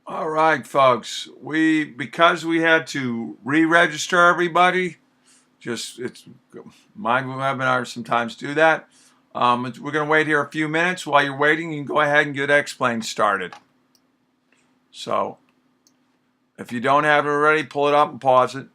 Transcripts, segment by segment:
All right, folks. Because we had to re-register everybody. It's my webinar sometimes do that. We're going to wait here a few minutes. While you're waiting, you can go ahead and get Explain started. So, if you don't have it already, pull it up and pause it.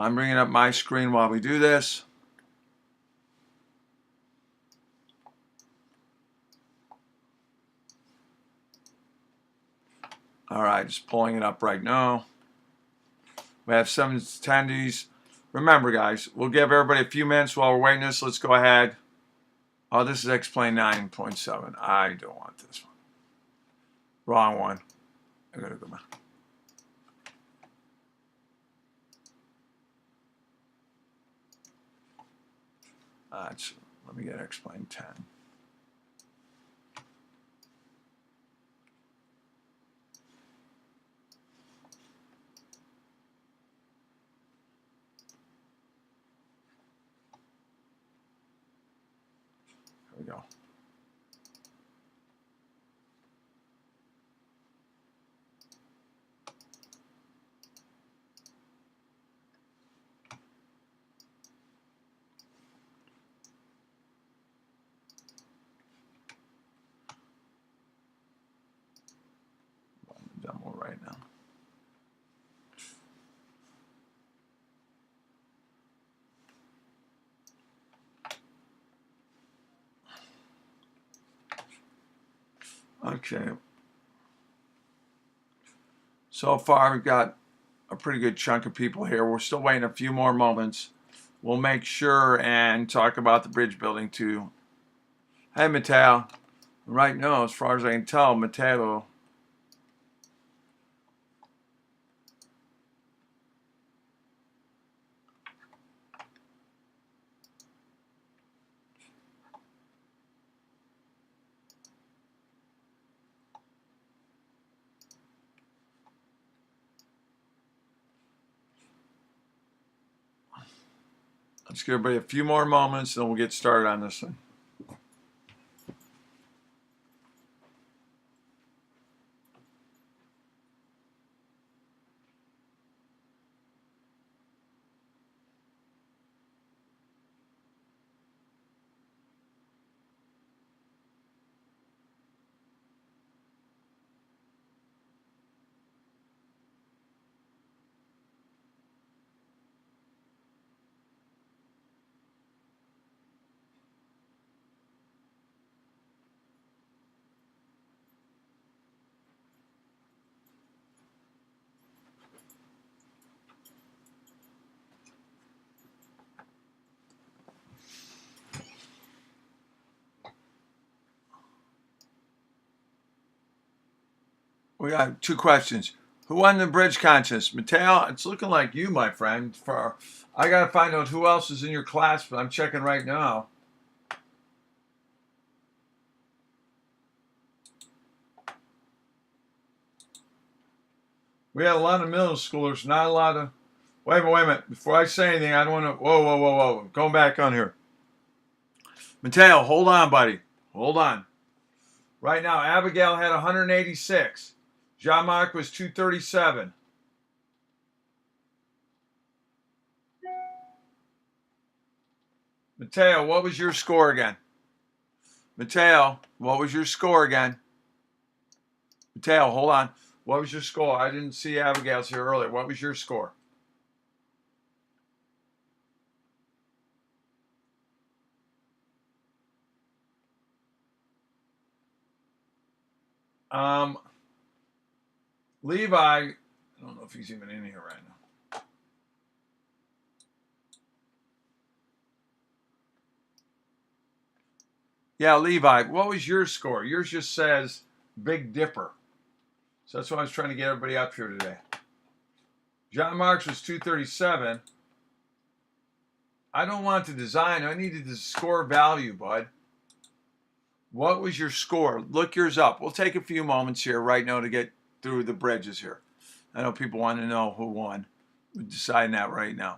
I'm bringing up my screen while we do this. All right, just pulling it up right now. We have some attendees. Remember, guys, we'll give everybody a few minutes while we're waiting this. Let's go ahead. Oh, this is Explain 9.7. I don't want this one. Wrong one. I gotta go back. Let me get Explain 10. Here we go. Demo right now. Okay. So far, we've got a pretty good chunk of people here. We're still waiting a few more moments. We'll make sure and talk about the bridge building too. Hey, Mateo. Right now, as far as I can tell, Mateo. Let's give everybody a few more moments, and then we'll get started on this one. We got two questions. Who won the bridge contest? Mateo, it's looking like you, my friend. I got to find out who else is in your class, but I'm checking right now. We had a lot of middle schoolers, not a lot of... Wait a minute. Before I say anything, I don't want to... Whoa. Going back on here. Mateo, hold on, buddy. Hold on. Right now, Abigail had 186. Jean-Marc was 237. Mateo, what was your score again? Mateo, what was your score again? Mateo, hold on. What was your score? I didn't see Abigail's here earlier. What was your score? Levi, I don't know if he's even in here right now. Yeah, Levi, what was your score? Yours just says Big Dipper. So that's why I was trying to get everybody up here today. John Marks was 237. I don't want the design. I needed the score value, bud. What was your score? Look yours up. We'll take a few moments here right now to get through the bridges here. I know people want to know who won. We're deciding that right now.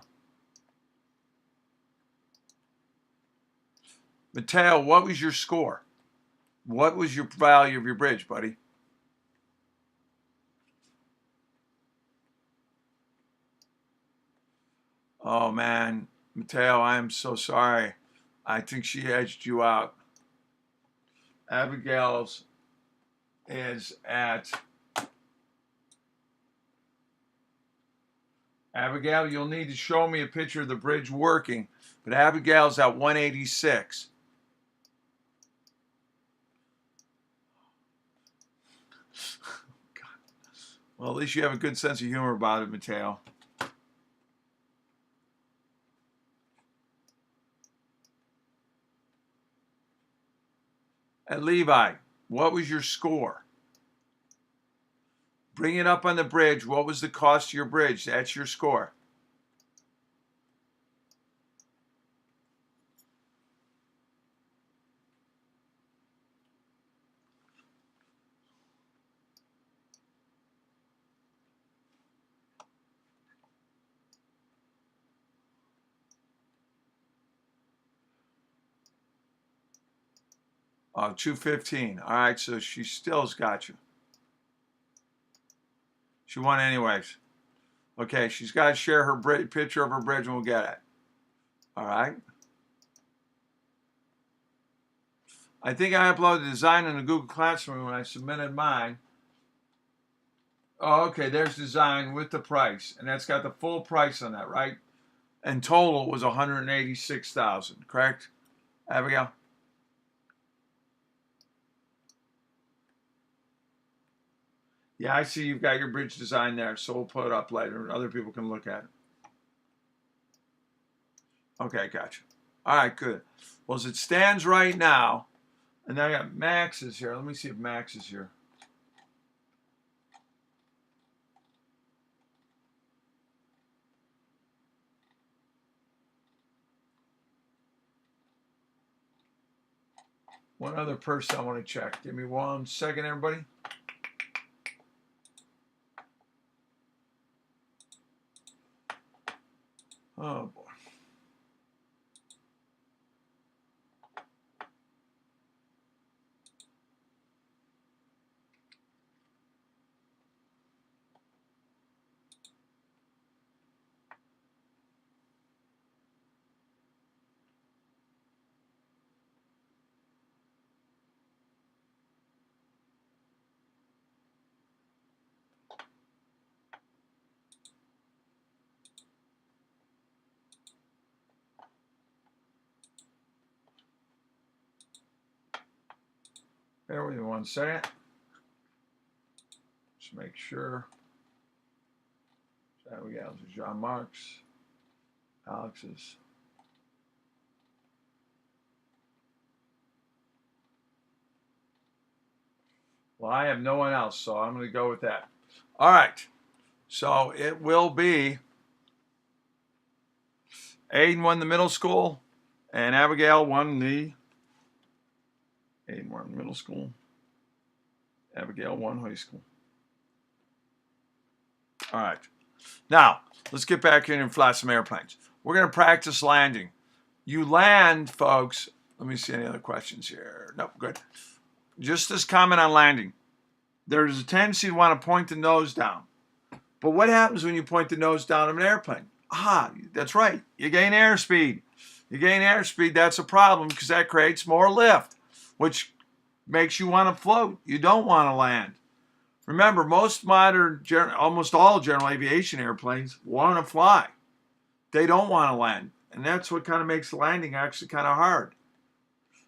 Mateo, what was your score? What was your value of your bridge, buddy? Oh, man. Mateo, I am so sorry. I think she edged you out. Abigail's is at... Abigail, you'll need to show me a picture of the bridge working. But Abigail's at 186. Well, at least you have a good sense of humor about it, Mateo. And Levi, what was your score? Bring it up on the bridge. What was the cost of your bridge? That's your score. Oh, 215. All right, so she still's got you. She won anyways. Okay, she's got to share her picture of her bridge and we'll get it. All right. I think I uploaded the design in the Google Classroom when I submitted mine. Oh, okay, there's design with the price. And that's got the full price on that, right? And total was $186,000, correct, Abigail? Yeah, I see you've got your bridge design there, so we'll put it up later. Other people can look at it. Okay, gotcha. All right, good. Well, as it stands right now, and then I got Max is here. Let me see if Max is here. One other person I want to check. Give me 1 second, everybody. Oh, boy. Bear with me 1 second. Just make sure. There we go. This is John Marks. Alex's. Well, I have no one else, so I'm going to go with that. All right. So it will be Aiden won the middle school, and Abigail won the... Aiden won middle school. Abigail won high school. All right. Now, let's get back in and fly some airplanes. We're going to practice landing. You land, folks. Let me see any other questions here. Nope, good. Just this comment on landing. There's a tendency to want to point the nose down. But what happens when you point the nose down of an airplane? That's right. You gain airspeed. You gain airspeed, that's a problem because that creates more lift, which makes you want to float. You don't want to land. Remember, most modern, almost all general aviation airplanes want to fly. They don't want to land. And that's what kind of makes landing actually kind of hard.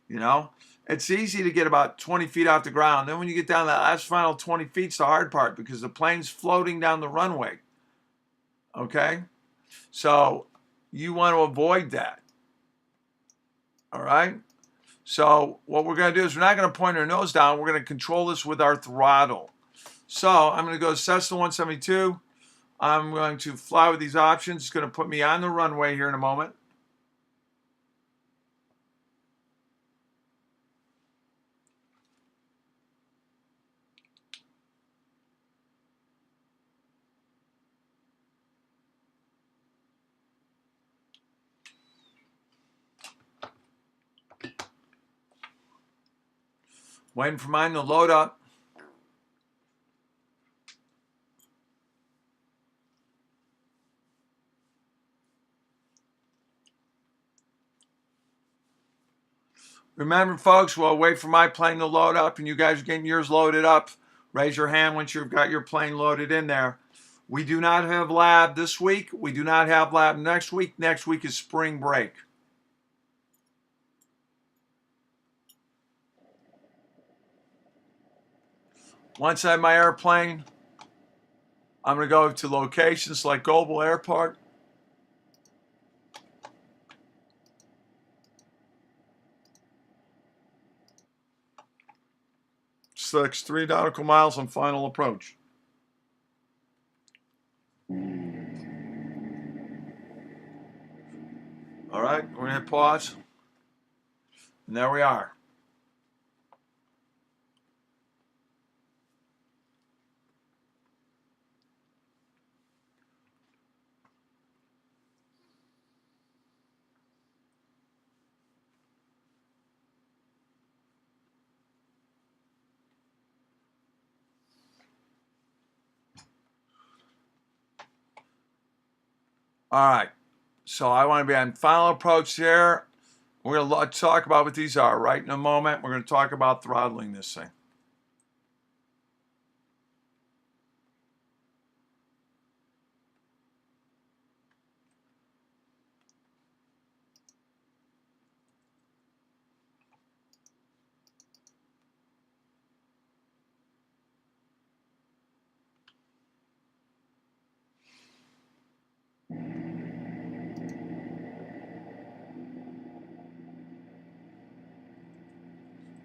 You know, it's easy to get about 20 feet off the ground. Then when you get down that last final 20 feet's the hard part because the plane's floating down the runway. Okay? So you want to avoid that. All right? So what we're going to do is we're not going to point our nose down. We're going to control this with our throttle. So I'm going to go Cessna 172. I'm going to fly with these options. It's going to put me on the runway here in a moment. Waiting for mine to load up. Remember, folks, we'll wait for my plane to load up and you guys are getting yours loaded up. Raise your hand once you've got your plane loaded in there. We do not have lab this week. We do not have lab next week. Next week is spring break. Once I have my airplane, I'm going to go to locations like Global Airport. Select 3 nautical miles on final approach. All right, we're going to hit pause. And there we are. All right, so I want to be on final approach here. We're going to talk about what these are right in a moment. We're going to talk about throttling this thing.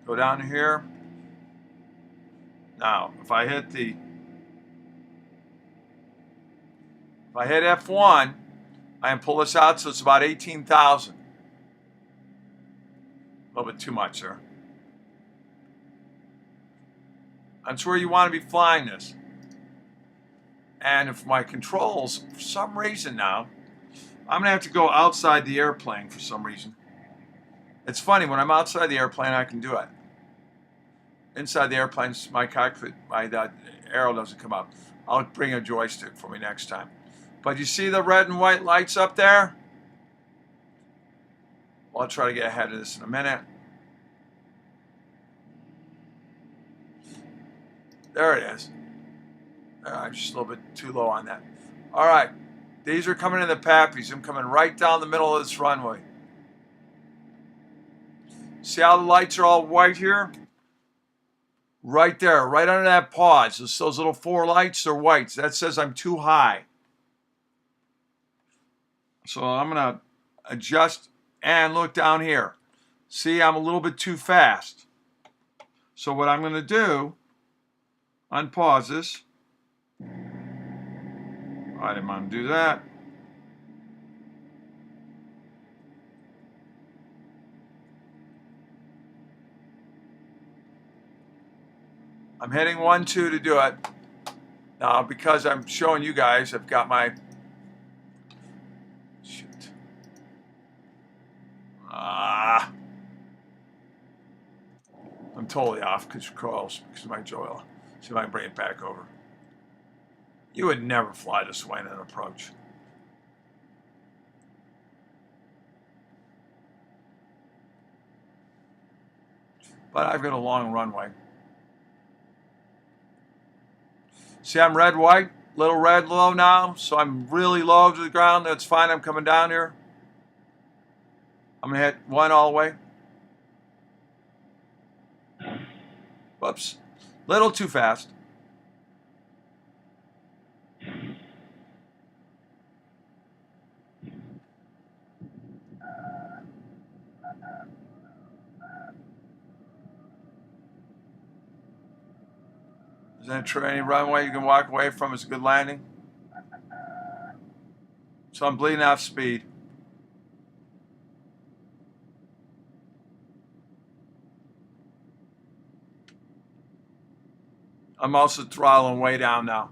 Go down here. Now, if I hit F1, I can pull this out, so it's about 18,000. A little bit too much there. That's where you want to be flying this. And if my controls, for some reason now, I'm going to have to go outside the airplane for some reason. It's funny, when I'm outside the airplane, I can do it. Inside the airplane, my cockpit, my arrow doesn't come up. I'll bring a joystick for me next time. But you see the red and white lights up there? Well, I'll try to get ahead of this in a minute. There it is. Just a little bit too low on that. All right. These are coming in the pappies. I'm coming right down the middle of this runway. See how the lights are all white here? Right there, right under that pause. Those little 4 lights are white. That says I'm too high. So I'm going to adjust and look down here. See, I'm a little bit too fast. So what I'm going to do, unpause this. I didn't want to do that. I'm hitting 1, 2 to do it. Now, because I'm showing you guys, I've got my... Shoot. I'm totally off controls because of my joil. See if I can bring it back over. You would never fly this way in an approach. But I've got a long runway. See, I'm red, white, little red low now, so I'm really low to the ground. That's fine. I'm coming down here. I'm going to hit 1 all the way. Whoops. Little too fast. Any runway you can walk away from is a good landing. So I'm bleeding off speed. I'm also throttling way down now.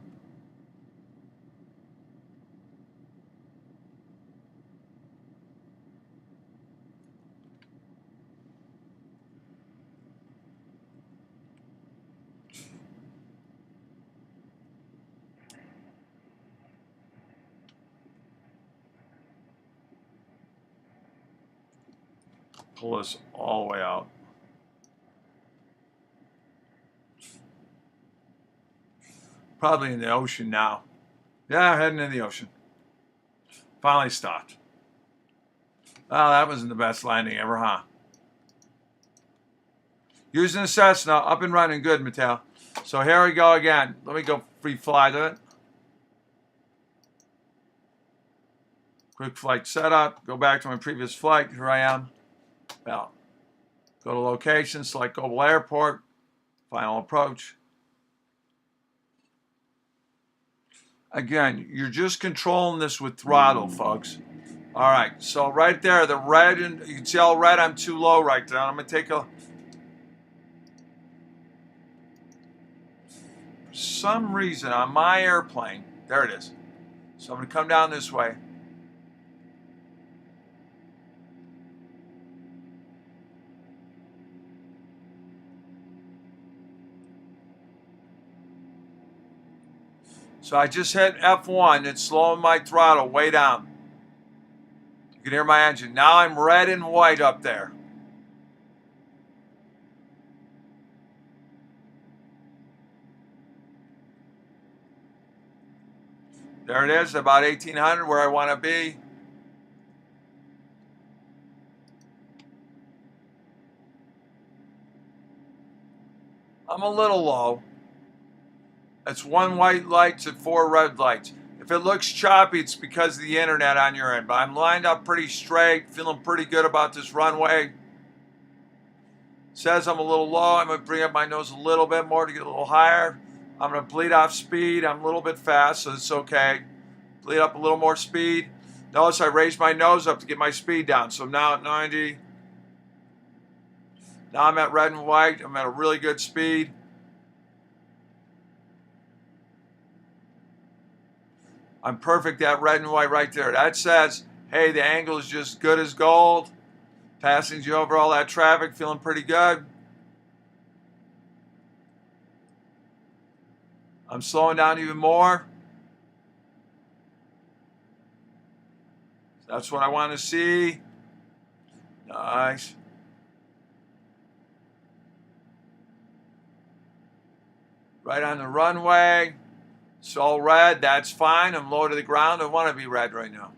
Pull this all the way out. Probably in the ocean now. Yeah, heading in the ocean. Finally stopped. Oh, that wasn't the best landing ever, huh? Using the Cessna, up and running good, Mattel. So here we go again. Let me go free fly to it. Quick flight setup. Go back to my previous flight. Here I am. Well, go to location, select Global Airport. Final approach. Again, you're just controlling this with throttle, folks. All right, so right there, the red, and you can see all red, I'm too low right there. I'm going to take a... For some reason, on my airplane, there it is. So I'm going to come down this way. So I just hit F1. It's slowing my throttle way down. You can hear my engine. Now I'm red and white up there. There it is, about 1800, where I want to be. I'm a little low. That's 1 white light to 4 red lights. If it looks choppy, it's because of the internet on your end. But I'm lined up pretty straight, feeling pretty good about this runway. Says I'm a little low. I'm going to bring up my nose a little bit more to get a little higher. I'm going to bleed off speed. I'm a little bit fast, so it's okay. Bleed up a little more speed. Notice I raised my nose up to get my speed down. So I'm now at 90. Now I'm at red and white. I'm at a really good speed. I'm perfect at red and white right there. That says, hey, the angle is just good as gold. Passing you over all that traffic, feeling pretty good. I'm slowing down even more. That's what I want to see. Nice. Right on the runway. It's all red. That's fine. I'm low to the ground. I want to be red right now.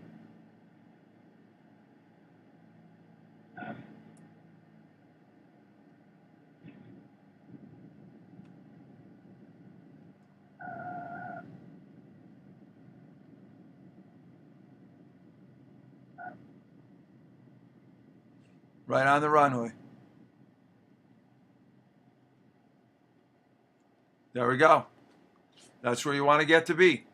Right on the runway. There we go. That's where you want to get to be.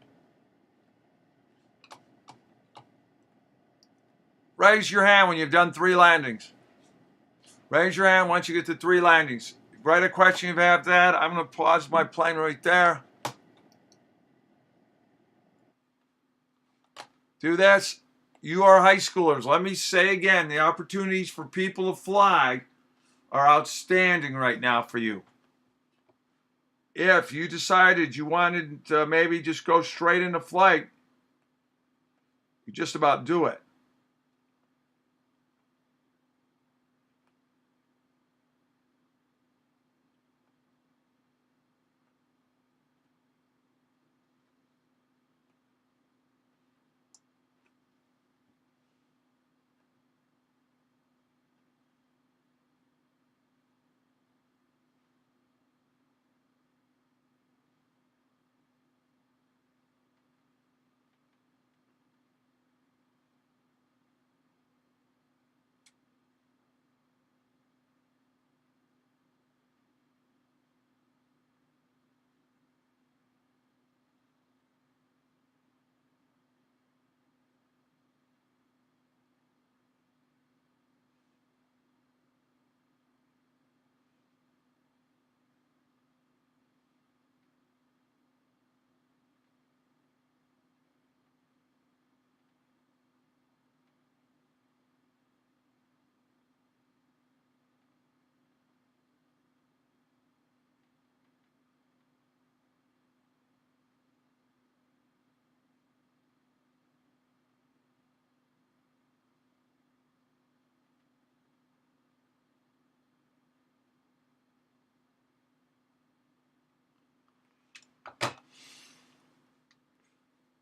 Raise your hand when you've done 3 landings. Raise your hand once you get to 3 landings. Write a question if you have that. I'm going to pause my plane right there. Do this. You are high schoolers. Let me say again, the opportunities for people to fly are outstanding right now for you. If you decided you wanted to maybe just go straight into flight, you just about do it.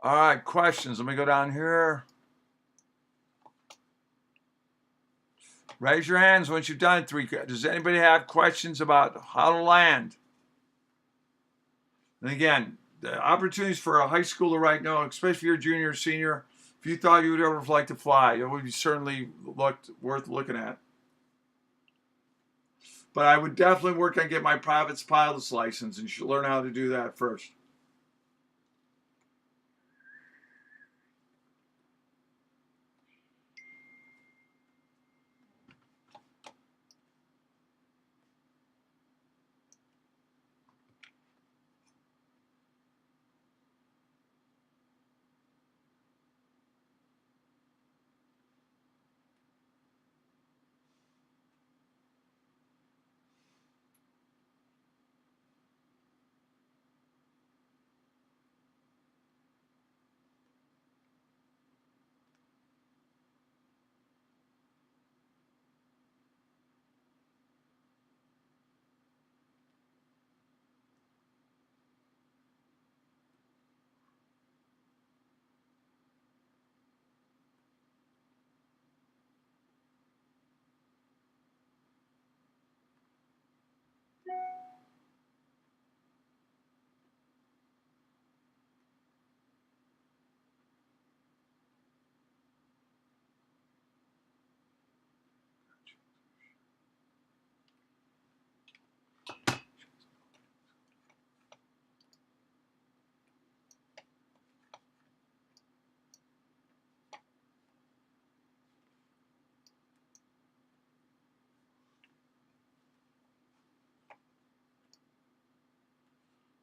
All right, questions. Let me go down here. Raise your hands once you've done 3. Does anybody have questions about how to land? And again, the opportunities for a high schooler right now, especially if you're a junior or senior, if you thought you would ever like to fly, it would be certainly worth looking at. But I would definitely work on getting my private pilot's license and learn how to do that first.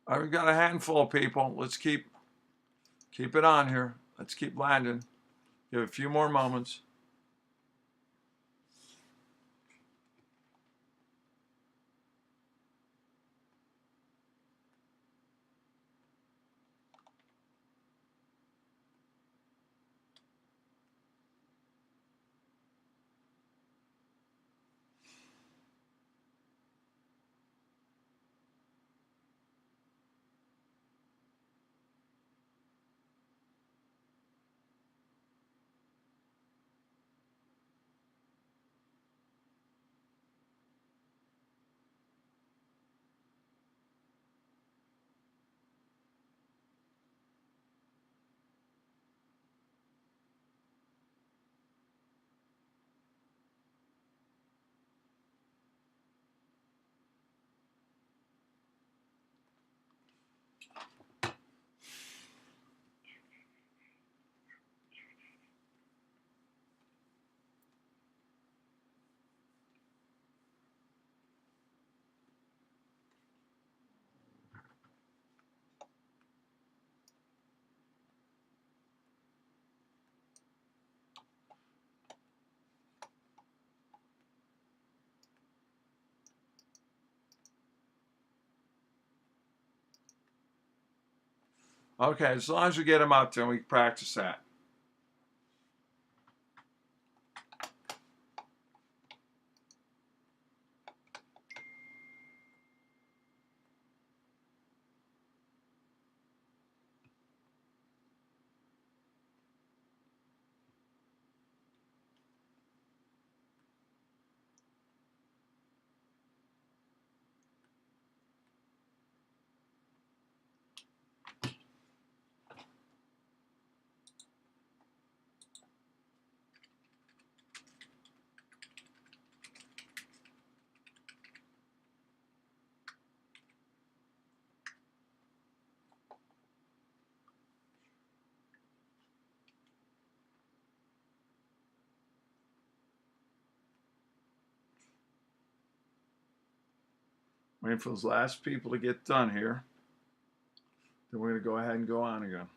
All right, we've got a handful of people. Let's keep it on here. Let's keep landing. Give a few more moments. Okay, as long as we get them up there, we practice that. Waiting for those last people to get done here. Then we're going to go ahead and go on again.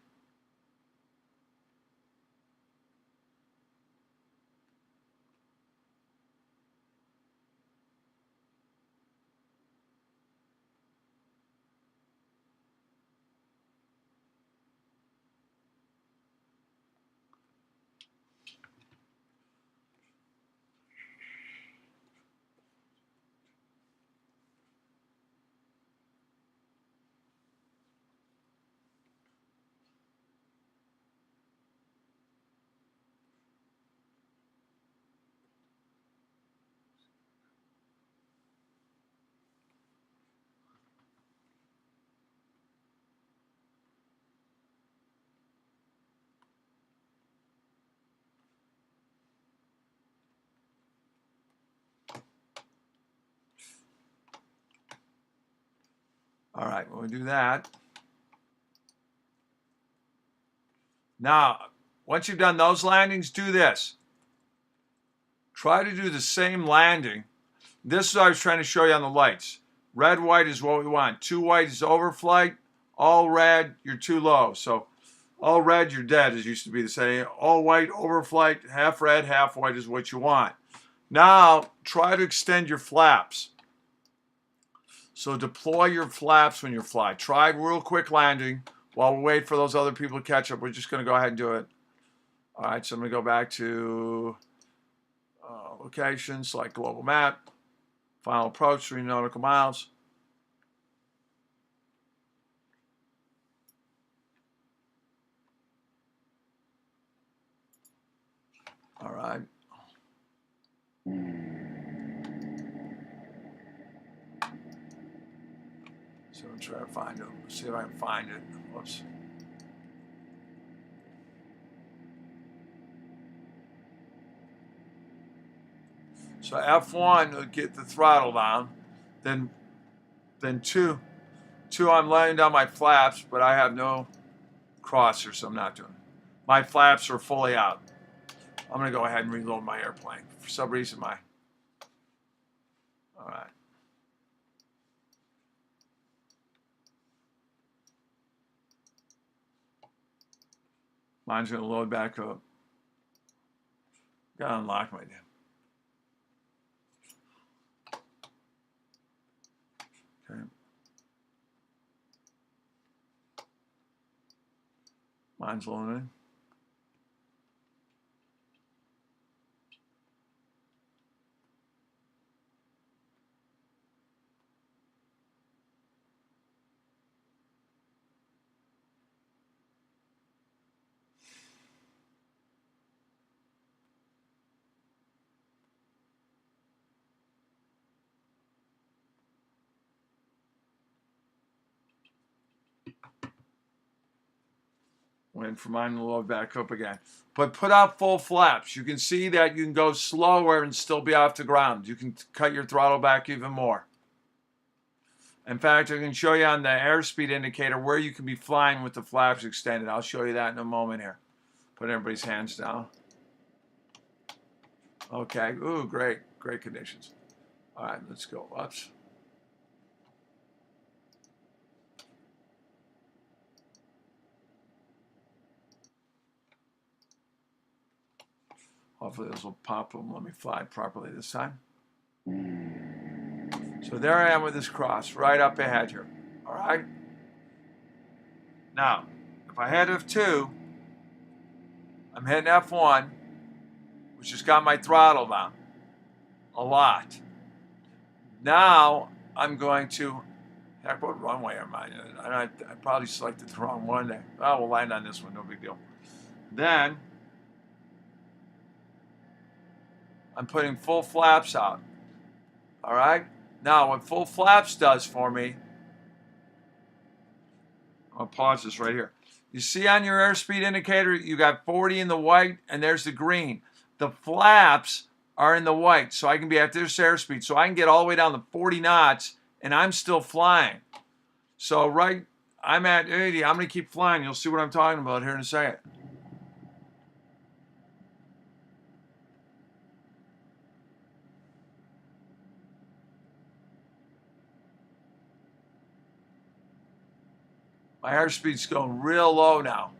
All right, when we do that, now, once you've done those landings, do this. Try to do the same landing. This is what I was trying to show you on the lights. Red, white is what we want. Too white is overflight. All red, you're too low. So all red, you're dead, as used to be the saying. All white, overflight, half red, half white is what you want. Now, try to extend your flaps. So deploy your flaps when you fly. Try real quick landing while we wait for those other people to catch up. We're just going to go ahead and do it. All right, so I'm going to go back to location, select global map, final approach, 3 nautical miles. All right. So I'll try to find it. See if I can find it. Whoops. So F1 will get the throttle down. Then 2, I'm laying down my flaps, but I have no crosser, so I'm not doing it. My flaps are fully out. I'm going to go ahead and reload my airplane. For some reason, all right. Mine's going to load back up. Got to unlock my damn. Okay. Mine's loading. Waiting for mine to load back up again. But put out full flaps. You can see that you can go slower and still be off the ground. You can cut your throttle back even more. In fact, I can show you on the airspeed indicator where you can be flying with the flaps extended. I'll show you that in a moment here. Put everybody's hands down. Okay. Ooh, great. Great conditions. All right, let's go. Oops. Hopefully this will pop them. Let me fly properly this time. So there I am with this cross right up ahead here. All right. Now, if I hit F2, I'm hitting F1, which has got my throttle down a lot. Now I'm going to, heck, what runway am I in? I probably selected the wrong one there. Oh, we'll land on this one, no big deal. Then I'm putting full flaps out. All right. Now, what full flaps does for me, I'll pause this right here. You see on your airspeed indicator, you got 40 in the white, and there's the green. The flaps are in the white, so I can be at this airspeed. So I can get all the way down to 40 knots, and I'm still flying. So I'm at 80. I'm going to keep flying. You'll see what I'm talking about here in a second. My airspeed's going real low now.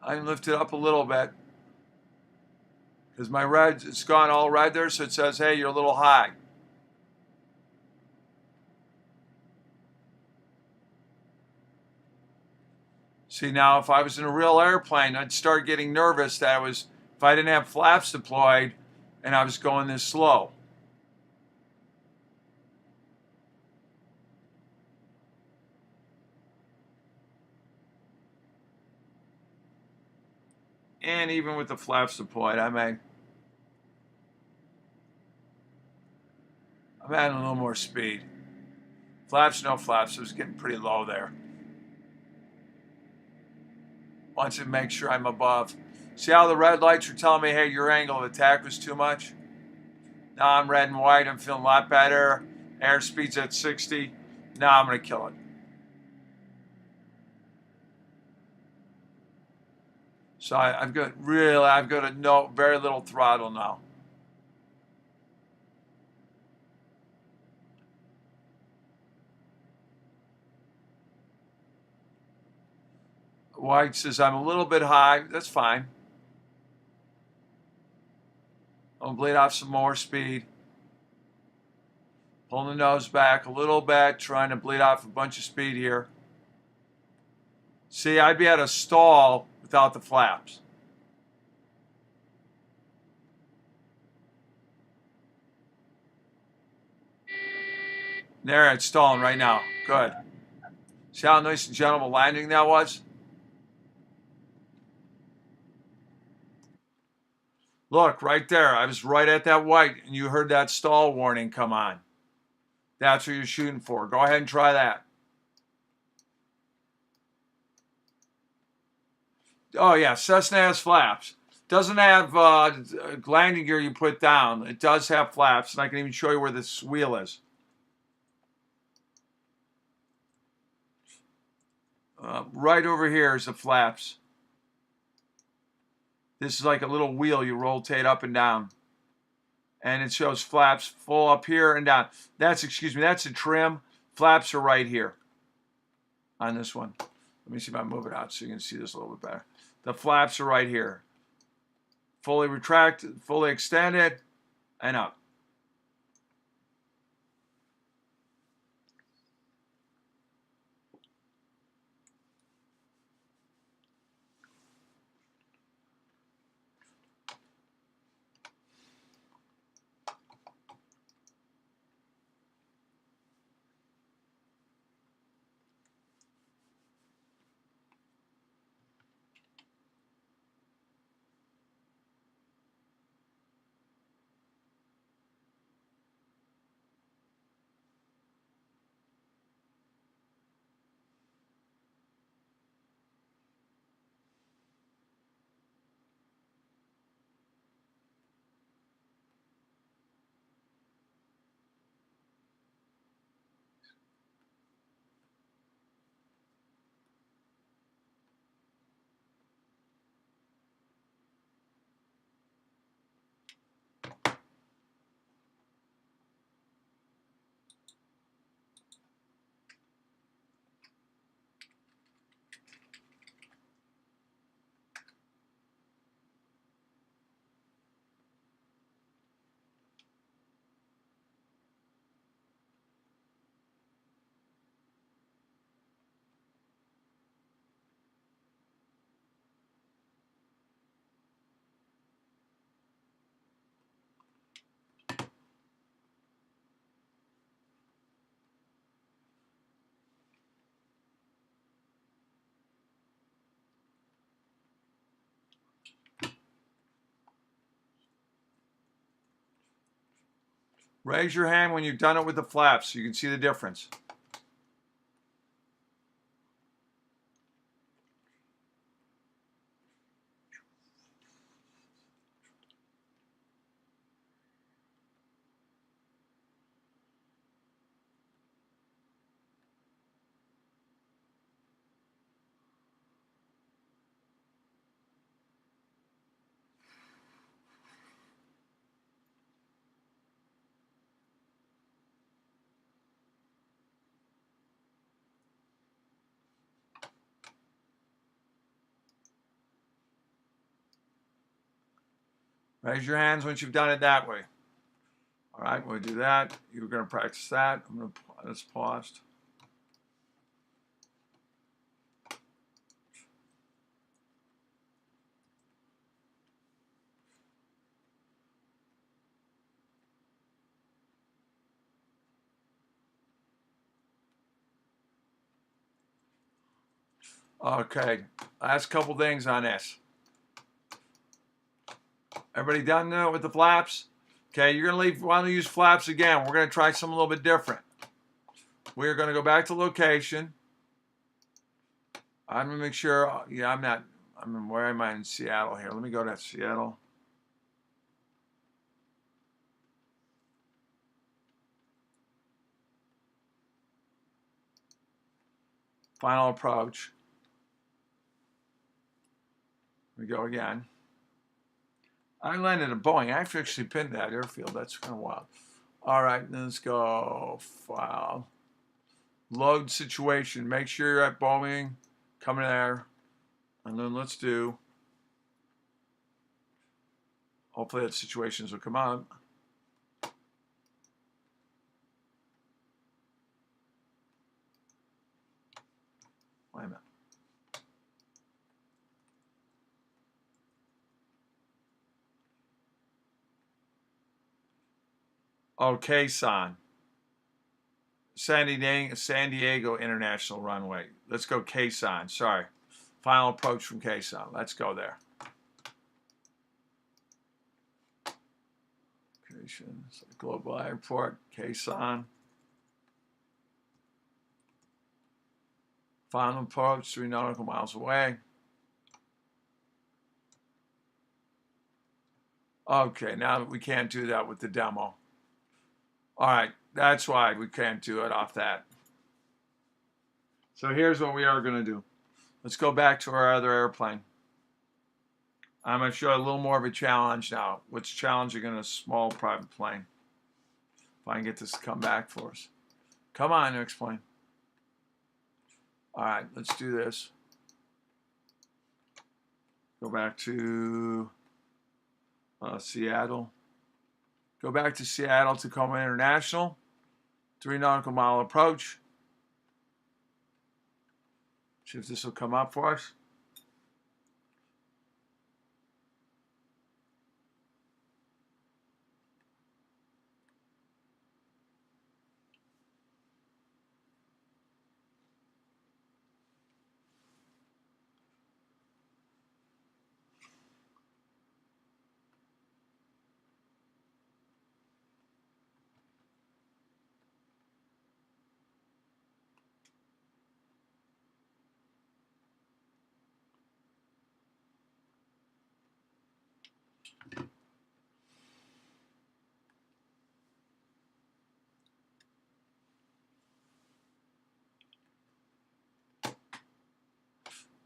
I can lift it up a little bit because my red, it's gone all red there, so it says, hey, you're a little high. See, now if I was in a real airplane, I'd start getting nervous that if I didn't have flaps deployed and I was going this slow. And even with the flaps deployed, I'm adding a little more speed. Flaps, no flaps, it was getting pretty low there. wants to make sure I'm above. See how the red lights are telling me, hey, your angle of attack was too much? Now I'm red and white. I'm feeling a lot better. Airspeed's at 60. Now I'm going to kill it. So I've got very little throttle now. White says I'm a little bit high. That's fine. I'll bleed off some more speed. Pulling the nose back a little bit, trying to bleed off a bunch of speed here. See, I'd be at a stall without the flaps. There, it's stalling right now. Good. See how nice and gentle a landing that was? Look, right there. I was right at that white, and you heard that stall warning come on. That's what you're shooting for. Go ahead and try that. Oh, yeah, Cessna has flaps. Doesn't have landing gear you put down. It does have flaps, and I can even show you where this wheel is. Right over here is the flaps. This is like a little wheel you rotate up and down. And it shows flaps full up here and down. That's a trim. Flaps are right here on this one. Let me see if I move it out so you can see this a little bit better. The flaps are right here. Fully retracted, fully extended, and up. Raise your hand when you've done it with the flaps so you can see the difference. Raise your hands once you've done it that way. All right, we'll do that. You're going to practice that. That's paused. Okay, last couple things on this. Everybody done with the flaps? Okay, you're going to want to use flaps again. We're going to try something a little bit different. We're going to go back to location. I'm going to make sure, yeah, where am I in Seattle here? Let me go to Seattle. Final approach. We go again. I landed at Boeing. I actually pinned that airfield. That's kind of wild. All right, let's go. File. Load situation. Make sure you're at Boeing. Coming there. And then let's do. Hopefully that situations will come up. Wait a minute. Okay, San Diego International Runway. Let's go Quezon. Sorry. Final approach from Quezon. Let's go there. Global Airport, Quezon. Final approach, 3 nautical miles away. Okay, now we can't do that with the demo. All right, that's why we can't do it off that. So here's what we are going to do. Let's go back to our other airplane. I'm going to show you a little more of a challenge now. What's challenging in a small private plane? If I can get this to come back for us. Come on, next plane. All right, let's do this. Go back to Seattle. Go back to Seattle, Tacoma International. 3 nautical mile approach. See if this will come up for us.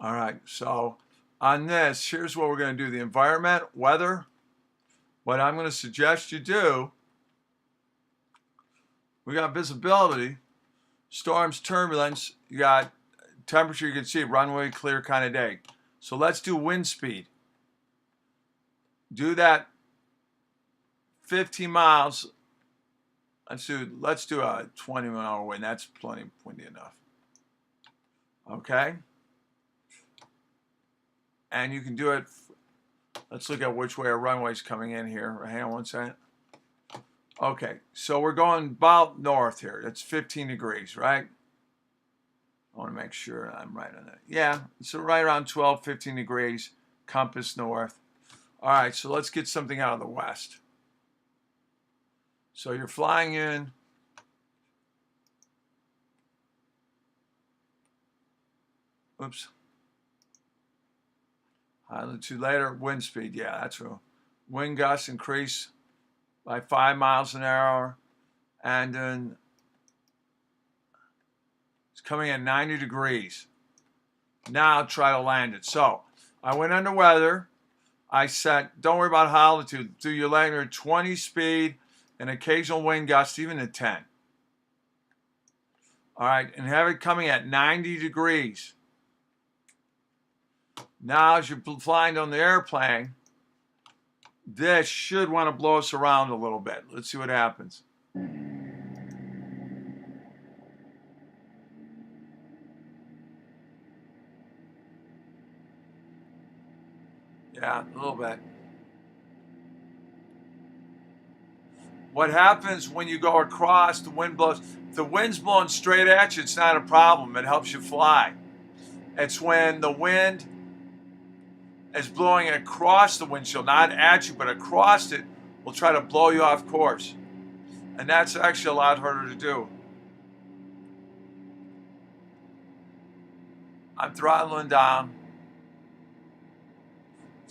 All right, so on this, here's what we're going to do. The environment, weather. What I'm going to suggest you do, we got visibility, storms, turbulence, you got temperature, you can see runway clear kind of day. So let's do wind speed. Do that 15 miles. Let's do a 20-mile wind. That's plenty windy enough. Okay? And you can do it. Let's look at which way our runway's coming in here. Hang on one second. Okay, so we're going about north here. That's 15 degrees, right? I want to make sure I'm right on that. Yeah, so right around 12, 15 degrees, compass north. All right, so let's get something out of the west. So you're flying in. Oops. High altitude later, wind speed, yeah, that's true. Wind gusts increase by 5 miles an hour, and then it's coming at 90 degrees. Now I'll try to land it. So I went under weather. I set, don't worry about high altitude. Do your landing at 20 speed and occasional wind gusts, even at 10. All right, and have it coming at 90 degrees. Now, as you're flying on the airplane, this should want to blow us around a little bit. Let's see what happens. Yeah, a little bit. What happens when you go across, the wind blows. If the wind's blowing straight at you, it's not a problem. It helps you fly. It's when the wind is blowing across the windshield, not at you, but across it, will try to blow you off course. And that's actually a lot harder to do. I'm throttling down.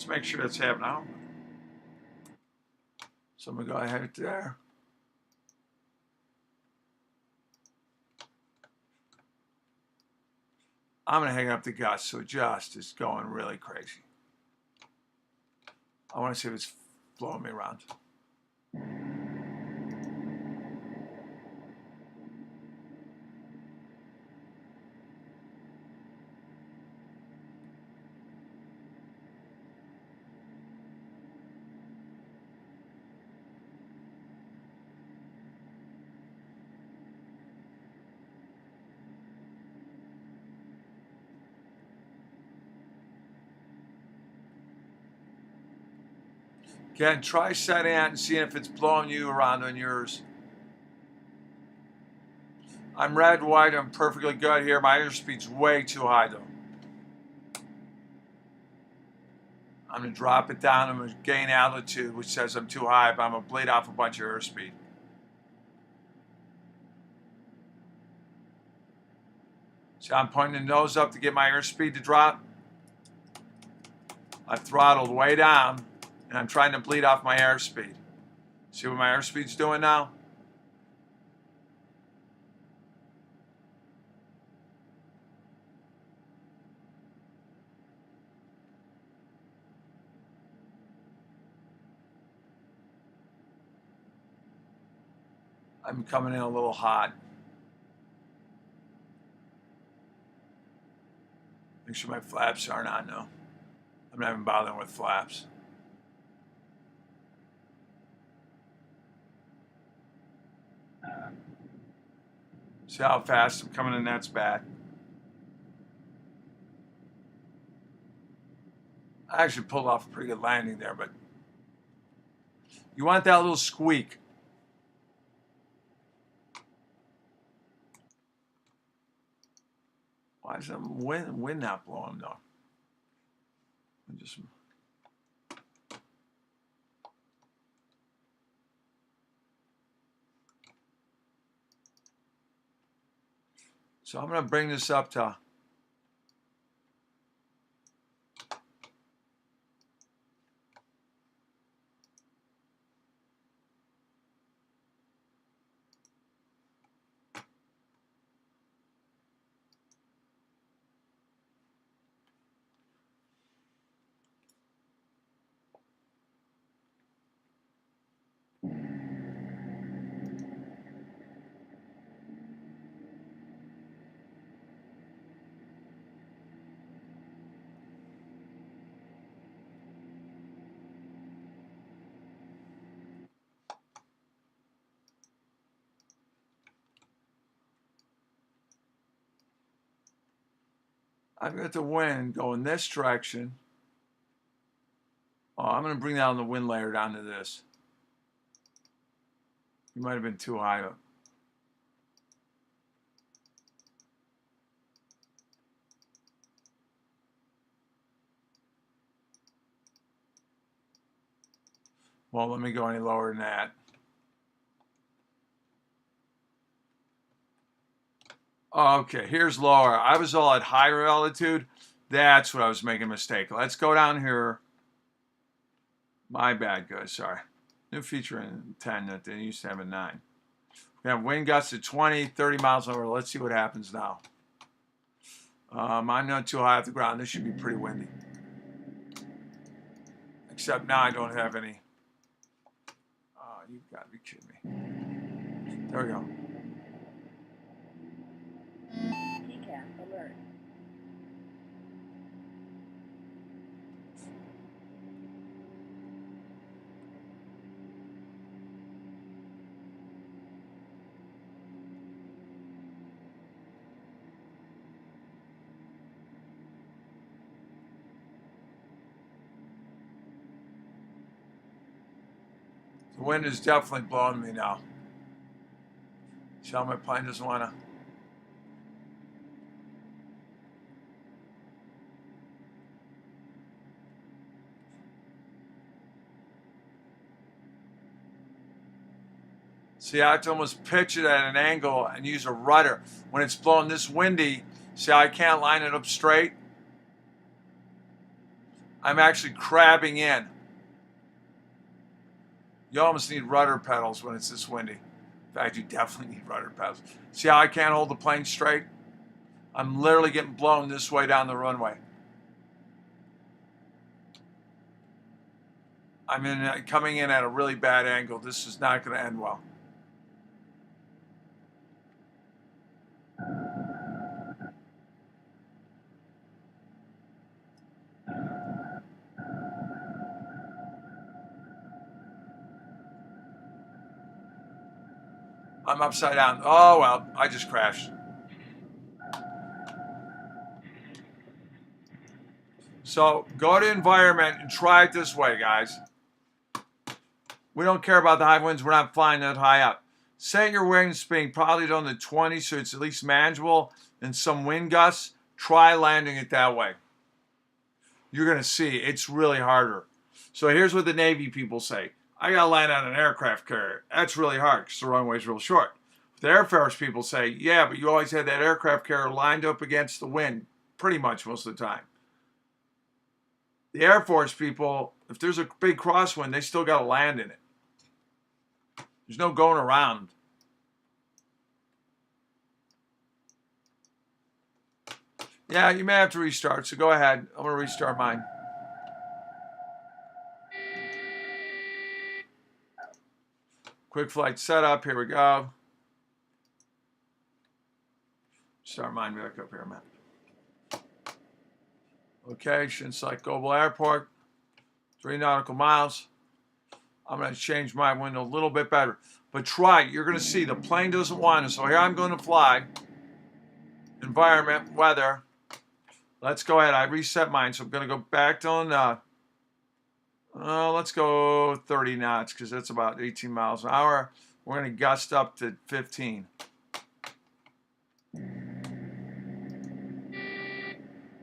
Let's make sure that's happening now. So I'm going to go ahead there. I'm going to hang up the gust, so just is going really crazy. I want to see if it's blowing me around. Again, try setting out and seeing if it's blowing you around on yours. I'm red, white, I'm perfectly good here. My airspeed's way too high though. I'm gonna drop it down. I'm gonna gain altitude, which says I'm too high, but I'm gonna bleed off a bunch of airspeed. See, I'm pointing the nose up to get my airspeed to drop. I've throttled way down, and I'm trying to bleed off my airspeed. See what my airspeed's doing now? I'm coming in a little hot. Make sure my flaps aren't on though. I'm not even bothering with flaps. See how fast I'm coming in? That's bad. I actually pulled off a pretty good landing there, but you want that little squeak. Why is the wind not blowing though? So I'm going to bring this up to I've got the wind going this direction. Oh, I'm going to bring down the wind layer down to this. You might have been too high up. Won't let me go any lower than that. Okay, here's lower. I was all at higher altitude. That's what I was making a mistake. Let's go down here. My bad, guys. Sorry. New feature in 10 that they used to have in 9. We have wind gusts at 20, 30 miles an hour. Let's see what happens now. I'm not too high off the ground. This should be pretty windy. Except now I don't have any. Oh, you've got to be kidding me. There we go. Alert. The wind is definitely blowing me now. See how my plane doesn't want to. See, I have to almost pitch it at an angle and use a rudder. When it's blowing this windy, see how I can't line it up straight? I'm actually crabbing in. You almost need rudder pedals when it's this windy. In fact, you definitely need rudder pedals. See how I can't hold the plane straight? I'm literally getting blown this way down the runway. I'm coming in at a really bad angle. This is not going to end well. I'm upside down. Oh, well, I just crashed. So go to environment and try it this way, guys. We don't care about the high winds. We're not flying that high up. Set your wind speed probably down to 20 so it's at least manageable, and some wind gusts. Try landing it that way. You're going to see it's really harder. So here's what the Navy people say. I got to land on an aircraft carrier. That's really hard because the runway's real short. The Air Force people say, yeah, but you always had that aircraft carrier lined up against the wind pretty much most of the time. The Air Force people, if there's a big crosswind, they still got to land in it. There's no going around. Yeah, you may have to restart, so go ahead. I'm going to restart mine. Quick flight setup. Here we go. Start mine back up here, man. Okay, Shinsai Global Airport. 3 nautical miles. I'm going to change my window a little bit better. But try it. You're going to see the plane doesn't want it. So here I'm going to fly. Environment, weather. Let's go ahead. I reset mine. So I'm going to go back on, let's go 30 knots because that's about 18 miles an hour. We're going to gust up to 15.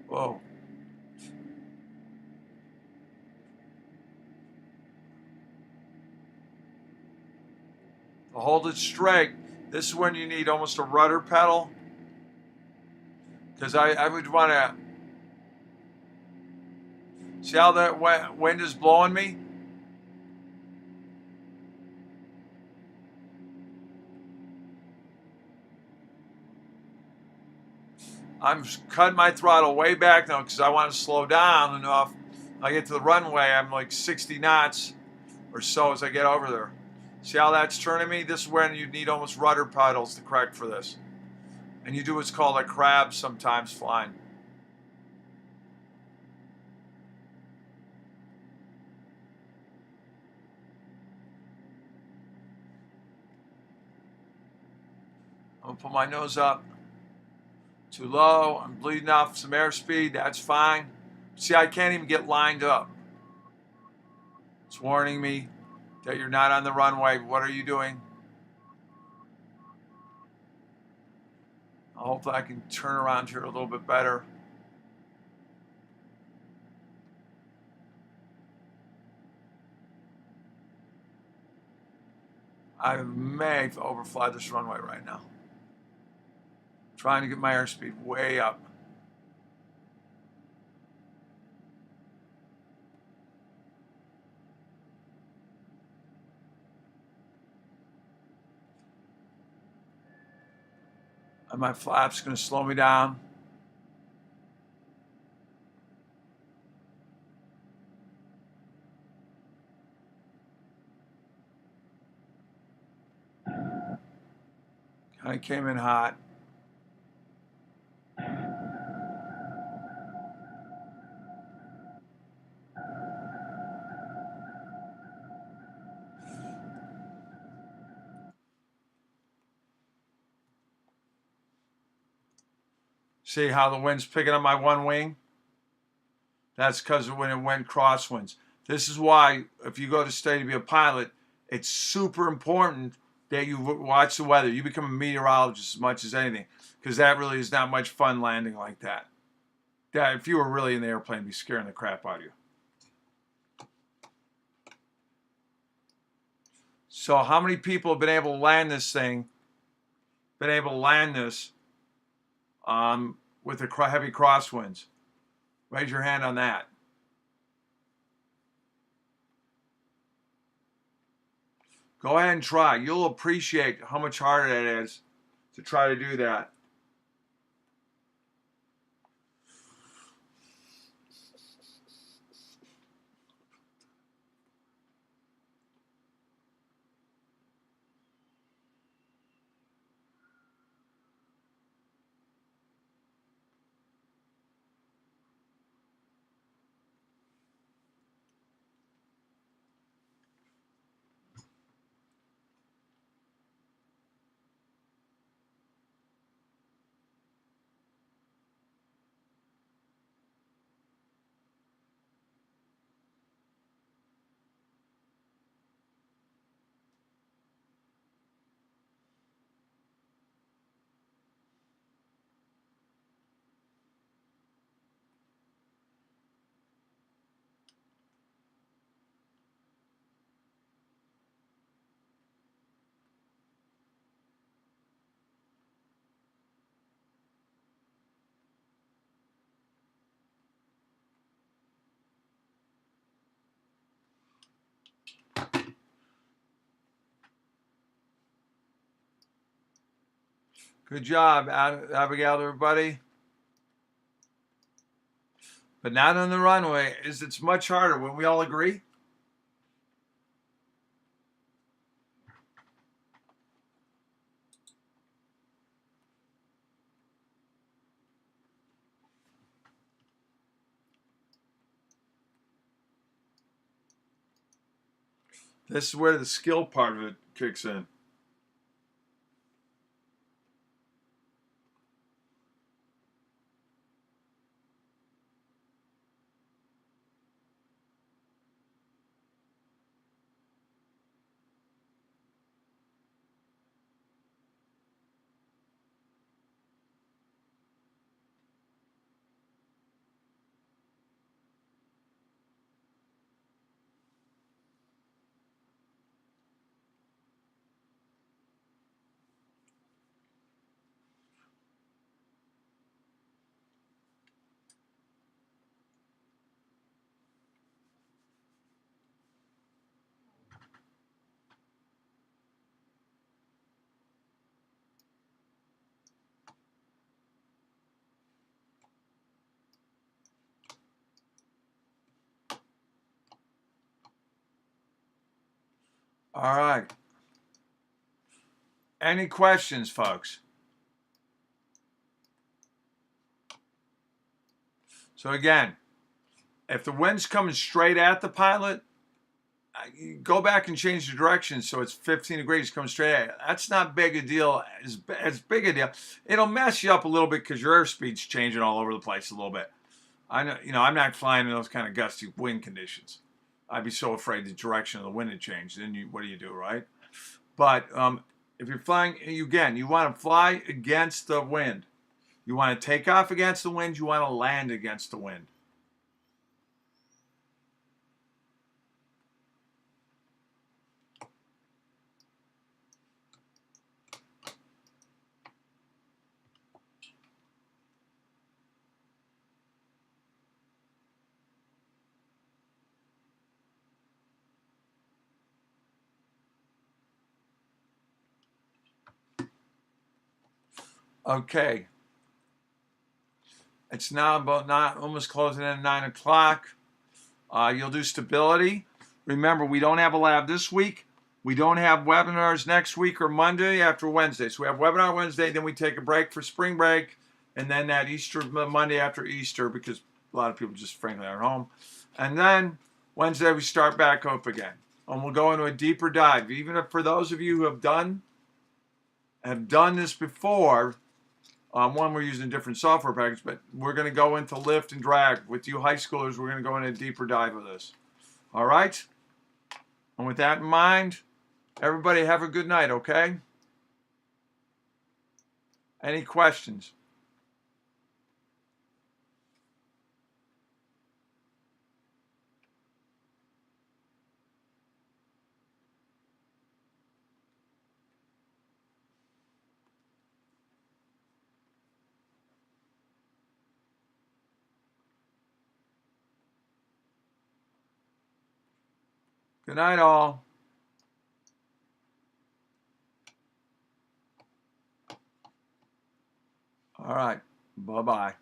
Whoa. Hold it straight. This is when you need almost a rudder pedal. Because I would want to... See how that wind is blowing me? I'm cutting my throttle way back now because I want to slow down enough. I get to the runway, I'm like 60 knots or so as I get over there. See how that's turning me? This is when you need almost rudder pedals to correct for this. And you do what's called a crab sometimes flying. I'm going to put my nose up. Too low. I'm bleeding off some airspeed. That's fine. See, I can't even get lined up. It's warning me that you're not on the runway. What are you doing? Hopefully I can turn around here a little bit better. I may overfly this runway right now. Trying to get my airspeed way up. And my flap's going to slow me down. Kind of came in hot. See how the wind's picking up my one wing? That's because of when it went crosswinds. This is why, if you go to study to be a pilot, it's super important that you watch the weather. You become a meteorologist as much as anything, because that really is not much fun landing like that. That if you were really in the airplane, it'd be scaring the crap out of you. So how many people have been able to land this thing, been able to land this with the heavy crosswinds? Raise your hand on that. Go ahead and try. You'll appreciate how much harder it is to try to do that. Good job, Abigail, everybody. But not on the runway. It's much harder. When we all agree? This is where the skill part of it kicks in. All right. Any questions, folks? So again, if the wind's coming straight at the pilot, you go back and change the direction so it's 15 degrees coming straight at you. That's not big a deal. As big a deal. It'll mess you up a little bit because your airspeed's changing all over the place a little bit. I know, I'm not flying in those kind of gusty wind conditions. I'd be so afraid the direction of the wind had changed. Then what do you do, right? But if you're flying, again, you want to fly against the wind. You want to take off against the wind. You want to land against the wind. Okay. It's now about almost closing in at 9 o'clock. You'll do stability. Remember, we don't have a lab this week. We don't have webinars next week or Monday after Wednesday. So we have webinar Wednesday, then we take a break for spring break, and then that Easter Monday after Easter because a lot of people just frankly aren't home. And then Wednesday we start back up again. And we'll go into a deeper dive. Even if for those of you who have done this before, one, we're using a different software package, but we're going to go into lift and drag. With you high schoolers, we're going to go into a deeper dive of this. All right? And with that in mind, everybody have a good night, okay? Any questions? Good night, all. All right. Bye-bye.